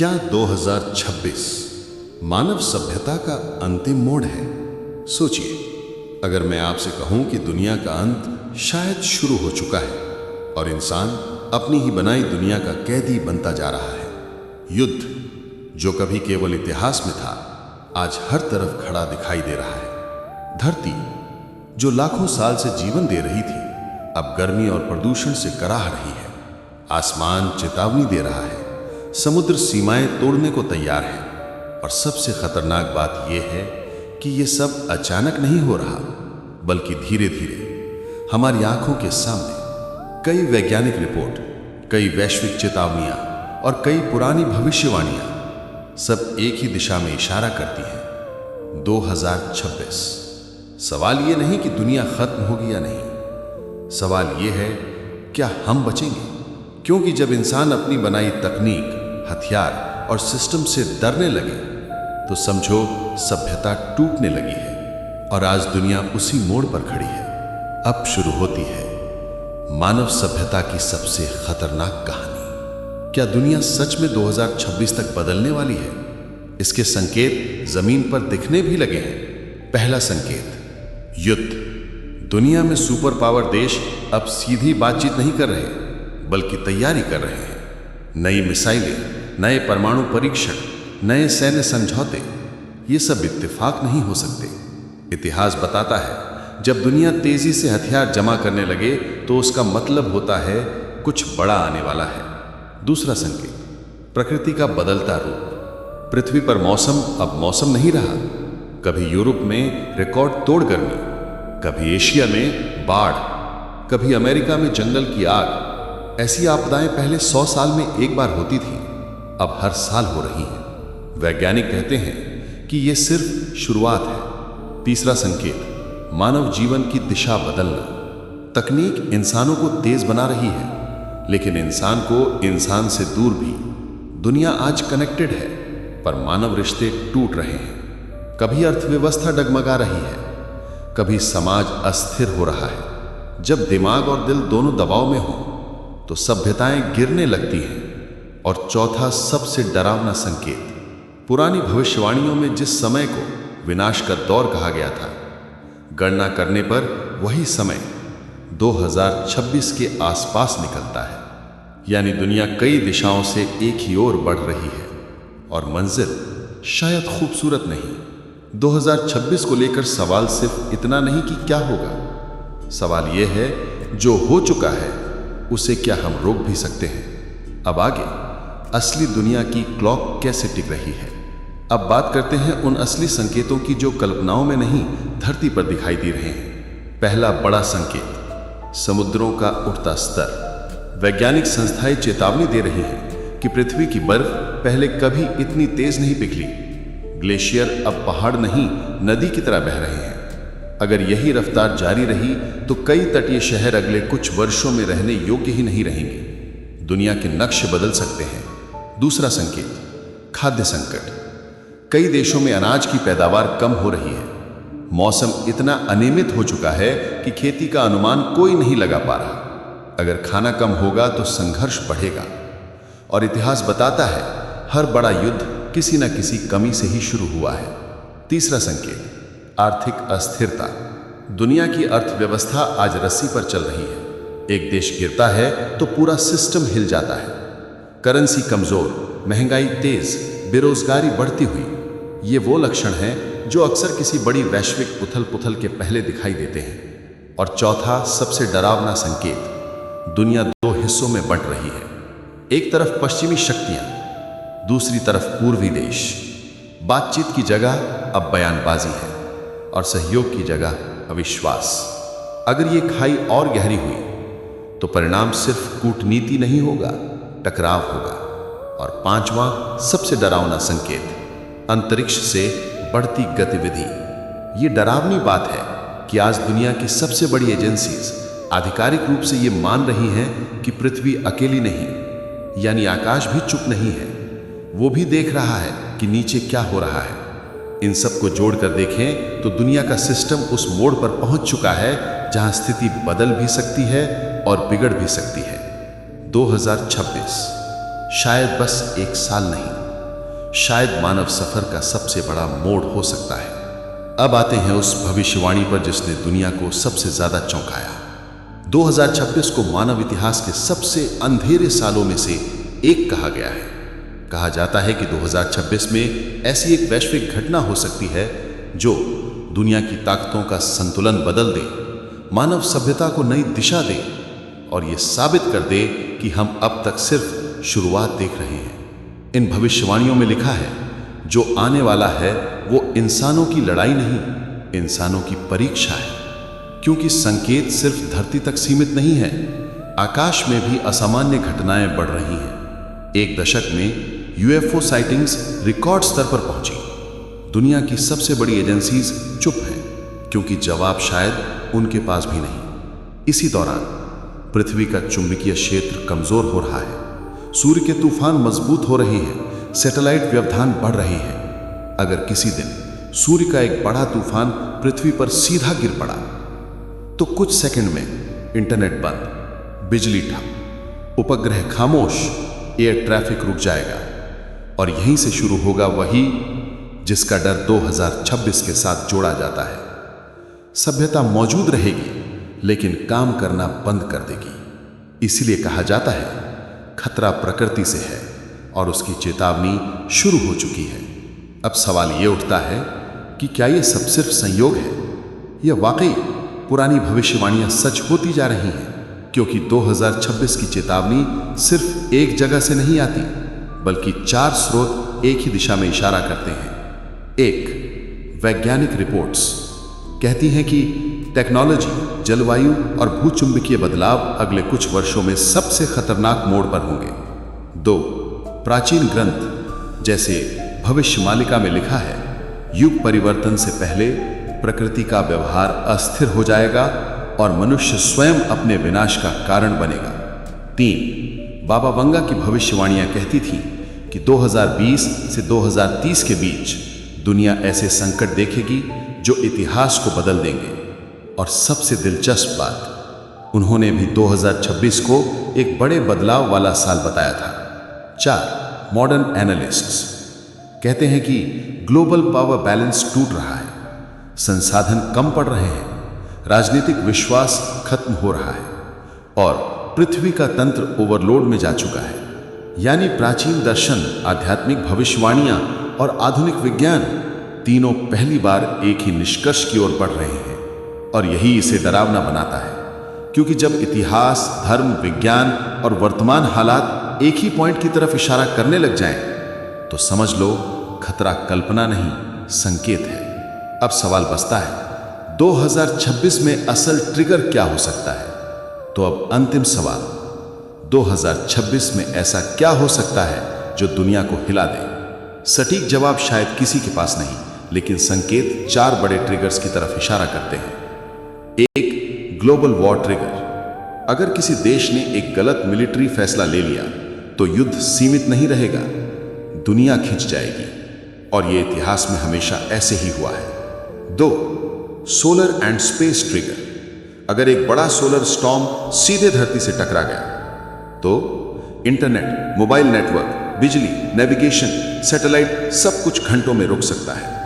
क्या 2026 मानव सभ्यता का अंतिम मोड़ है? सोचिए, अगर मैं आपसे कहूं कि दुनिया का अंत शायद शुरू हो चुका है और इंसान अपनी ही बनाई दुनिया का कैदी बनता जा रहा है। युद्ध जो कभी केवल इतिहास में था, आज हर तरफ खड़ा दिखाई दे रहा है। धरती जो लाखों साल से जीवन दे रही थी, अब गर्मी और प्रदूषण से कराह रही है। आसमान चेतावनी दे रहा है, समुद्र सीमाएं तोड़ने को तैयार है। और सबसे खतरनाक बात यह है कि यह सब अचानक नहीं हो रहा, बल्कि धीरे धीरे हमारी आंखों के सामने कई वैज्ञानिक रिपोर्ट, कई वैश्विक चेतावनियां और कई पुरानी भविष्यवाणियां सब एक ही दिशा में इशारा करती हैं। 2026। सवाल यह नहीं कि दुनिया खत्म होगी या नहीं, सवाल यह है क्या हम बचेंगे? क्योंकि जब इंसान अपनी बनाई तकनीक, हथियार और सिस्टम से डरने लगे तो समझो सभ्यता टूटने लगी है। और आज दुनिया उसी मोड़ पर खड़ी है। अब शुरू होती है मानव सभ्यता की सबसे खतरनाक कहानी। क्या दुनिया सच में 2026 तक बदलने वाली है? इसके संकेत जमीन पर दिखने भी लगे हैं। पहला संकेत, युद्ध। दुनिया में सुपर पावर देश अब सीधी बातचीत नहीं कर रहे, बल्कि तैयारी कर रहे हैं। नई मिसाइलें, नए परमाणु परीक्षण, नए सैन्य समझौते, ये सब इत्तेफाक नहीं हो सकते। इतिहास बताता है, जब दुनिया तेजी से हथियार जमा करने लगे तो उसका मतलब होता है कुछ बड़ा आने वाला है। दूसरा संकेत, प्रकृति का बदलता रूप। पृथ्वी पर मौसम अब मौसम नहीं रहा। कभी यूरोप में रिकॉर्ड तोड़ गर्मी, कभी एशिया में बाढ़, कभी अमेरिका में जंगल की आग। ऐसी आपदाएं पहले 100 साल में एक बार होती थी, अब हर साल हो रही हैं। वैज्ञानिक कहते हैं कि यह सिर्फ शुरुआत है। तीसरा संकेत, मानव जीवन की दिशा बदलना। तकनीक इंसानों को तेज बना रही है, लेकिन इंसान को इंसान से दूर भी। दुनिया आज कनेक्टेड है, पर मानव रिश्ते टूट रहे हैं। कभी अर्थव्यवस्था डगमगा रही है, कभी समाज अस्थिर हो रहा है। जब दिमाग और दिल दोनों दबाव में हो तो सभ्यताएं गिरने लगती हैं। और चौथा सबसे डरावना संकेत, पुरानी भविष्यवाणियों में जिस समय को विनाश का दौर कहा गया था, गणना करने पर वही समय 2026 के आसपास निकलता है। यानी दुनिया कई दिशाओं से एक ही ओर बढ़ रही है और मंजिल शायद खूबसूरत नहीं। 2026 को लेकर सवाल सिर्फ इतना नहीं कि क्या होगा, सवाल यह है जो हो चुका है उसे क्या हम रोक भी सकते हैं? अब आगे असली दुनिया की क्लॉक कैसे टिक रही है? अब बात करते हैं उन असली संकेतों की जो कल्पनाओं में नहीं, धरती पर दिखाई दे रहे हैं। पहला बड़ा संकेत, समुद्रों का उठता स्तर। वैज्ञानिक संस्थाएं चेतावनी दे रही हैं कि पृथ्वी की बर्फ पहले कभी इतनी तेज नहीं पिघली। ग्लेशियर अब पहाड़ नहीं, नदी की तरह बह रहे हैं। अगर यही रफ्तार जारी रही तो कई तटीय शहर अगले कुछ वर्षों में रहने योग्य ही नहीं रहेंगे। दुनिया के नक्शे बदल सकते हैं। दूसरा संकेत, खाद्य संकट। कई देशों में अनाज की पैदावार कम हो रही है। मौसम इतना अनियमित हो चुका है कि खेती का अनुमान कोई नहीं लगा पा रहा। अगर खाना कम होगा तो संघर्ष बढ़ेगा। और इतिहास बताता है, हर बड़ा युद्ध किसी न किसी कमी से ही शुरू हुआ है। तीसरा संकेत, आर्थिक अस्थिरता। दुनिया की अर्थव्यवस्था आज रस्सी पर चल रही है। एक देश गिरता है तो पूरा सिस्टम हिल जाता है। करेंसी कमजोर, महंगाई तेज, बेरोजगारी बढ़ती हुई, ये वो लक्षण हैं जो अक्सर किसी बड़ी वैश्विक उथल पुथल के पहले दिखाई देते हैं। और चौथा सबसे डरावना संकेत, दुनिया दो हिस्सों में बंट रही है। एक तरफ पश्चिमी शक्तियां, दूसरी तरफ पूर्वी देश। बातचीत की जगह अब बयानबाजी है और सहयोग की जगह अविश्वास। अगर ये खाई और गहरी हुई तो परिणाम सिर्फ कूटनीति नहीं होगा, टकराव होगा। और पांचवां सबसे डरावना संकेत, अंतरिक्ष से बढ़ती गतिविधि। ये डरावनी बात है कि आज दुनिया की सबसे बड़ी एजेंसीज आधिकारिक रूप से ये मान रही हैं कि पृथ्वी अकेली नहीं, यानी आकाश भी चुप नहीं है। वो भी देख रहा है कि नीचे क्या हो रहा है। इन सब को जोड़कर देखें तो दुनिया का सिस्टम उस मोड़ पर पहुंच चुका है जहां स्थिति बदल भी सकती है और बिगड़ भी सकती है। 2026 शायद बस एक साल नहीं, शायद मानव सफर का सबसे बड़ा मोड़ हो सकता है। अब आते हैं उस भविष्यवाणी पर जिसने दुनिया को सबसे ज्यादा चौंकाया। 2026 को मानव इतिहास के सबसे अंधेरे सालों में से एक कहा गया है। कहा जाता है कि 2026 में ऐसी एक वैश्विक घटना हो सकती है जो दुनिया की ताकतों का संतुलन बदल दे, मानव सभ्यता को नई दिशा दे और यह साबित कर दे कि हम अब तक सिर्फ शुरुआत देख रहे हैं। इन भविष्यवाणियों में लिखा है जो आने वाला है वो इंसानों की लड़ाई नहीं, इंसानों की परीक्षा है, क्योंकि संकेत सिर्फ धरती तक सीमित नहीं है, आकाश में भी असामान्य घटनाएं बढ़ रही हैं। एक दशक में यूएफओ साइटिंग्स रिकॉर्ड स्तर पर पहुंची। दुनिया की सबसे बड़ी एजेंसीज चुप हैं, क्योंकि जवाब शायद उनके पास भी नहीं। इसी दौरान पृथ्वी का चुंबकीय क्षेत्र कमजोर हो रहा है, सूर्य के तूफान मजबूत हो रहे हैं, सैटेलाइट व्यवधान बढ़ रहे हैं। अगर किसी दिन सूर्य का एक बड़ा तूफान पृथ्वी पर सीधा गिर पड़ा तो कुछ सेकंड में इंटरनेट बंद, बिजली ठप, उपग्रह खामोश, एयर ट्रैफिक रुक जाएगा और यहीं से शुरू होगा वही जिसका डर 2026 के साथ जोड़ा जाता है। सभ्यता मौजूद रहेगी लेकिन काम करना बंद कर देगी। इसलिए कहा जाता है खतरा प्रकृति से है और उसकी चेतावनी शुरू हो चुकी है। अब सवाल यह उठता है कि क्या यह सब सिर्फ संयोग है या वाकई पुरानी भविष्यवाणियां सच होती जा रही हैं? क्योंकि 2026 की चेतावनी सिर्फ एक जगह से नहीं आती, बल्कि 4 स्रोत एक ही दिशा में इशारा करते हैं। एक, वैज्ञानिक रिपोर्ट्स कहती हैं कि टेक्नोलॉजी, जलवायु और भूचुंबकीय बदलाव अगले कुछ वर्षों में सबसे खतरनाक मोड़ पर होंगे। 2, प्राचीन ग्रंथ जैसे भविष्यमालिका में लिखा है युग परिवर्तन से पहले प्रकृति का व्यवहार अस्थिर हो जाएगा और मनुष्य स्वयं अपने विनाश का कारण बनेगा। 3, बाबा वंगा की भविष्यवाणियां कहती थीं कि 2020 से 2030 के बीच दुनिया ऐसे संकट देखेगी जो इतिहास को बदल देंगे। और सबसे दिलचस्प बात, उन्होंने भी 2026 को एक बड़े बदलाव वाला साल बताया था। 4, मॉडर्न एनालिस्ट्स कहते हैं कि ग्लोबल पावर बैलेंस टूट रहा है, संसाधन कम पड़ रहे हैं, राजनीतिक विश्वास खत्म हो रहा है और पृथ्वी का तंत्र ओवरलोड में जा चुका है। यानी प्राचीन दर्शन, आध्यात्मिक भविष्यवाणियां और आधुनिक विज्ञान तीनों पहली बार एक ही निष्कर्ष की ओर बढ़ रहे हैं। और यही इसे डरावना बनाता है, क्योंकि जब इतिहास, धर्म, विज्ञान और वर्तमान हालात एक ही पॉइंट की तरफ इशारा करने लग जाएं, तो समझ लो खतरा कल्पना नहीं, संकेत है। अब सवाल बचता है 2026 में असल ट्रिगर क्या हो सकता है? तो अब अंतिम सवाल, 2026 में ऐसा क्या हो सकता है जो दुनिया को हिला दे? सटीक जवाब शायद किसी के पास नहीं, लेकिन संकेत 4 बड़े ट्रिगर्स की तरफ इशारा करते हैं। एक, ग्लोबल वॉर ट्रिगर। अगर किसी देश ने एक गलत मिलिट्री फैसला ले लिया तो युद्ध सीमित नहीं रहेगा, दुनिया खिंच जाएगी और यह इतिहास में हमेशा ऐसे ही हुआ है। 2, सोलर एंड स्पेस ट्रिगर। अगर एक बड़ा सोलर स्टॉर्म सीधे धरती से टकरा गया तो इंटरनेट, मोबाइल नेटवर्क, बिजली, नेविगेशन, सैटेलाइट सब कुछ घंटों में रुक सकता है।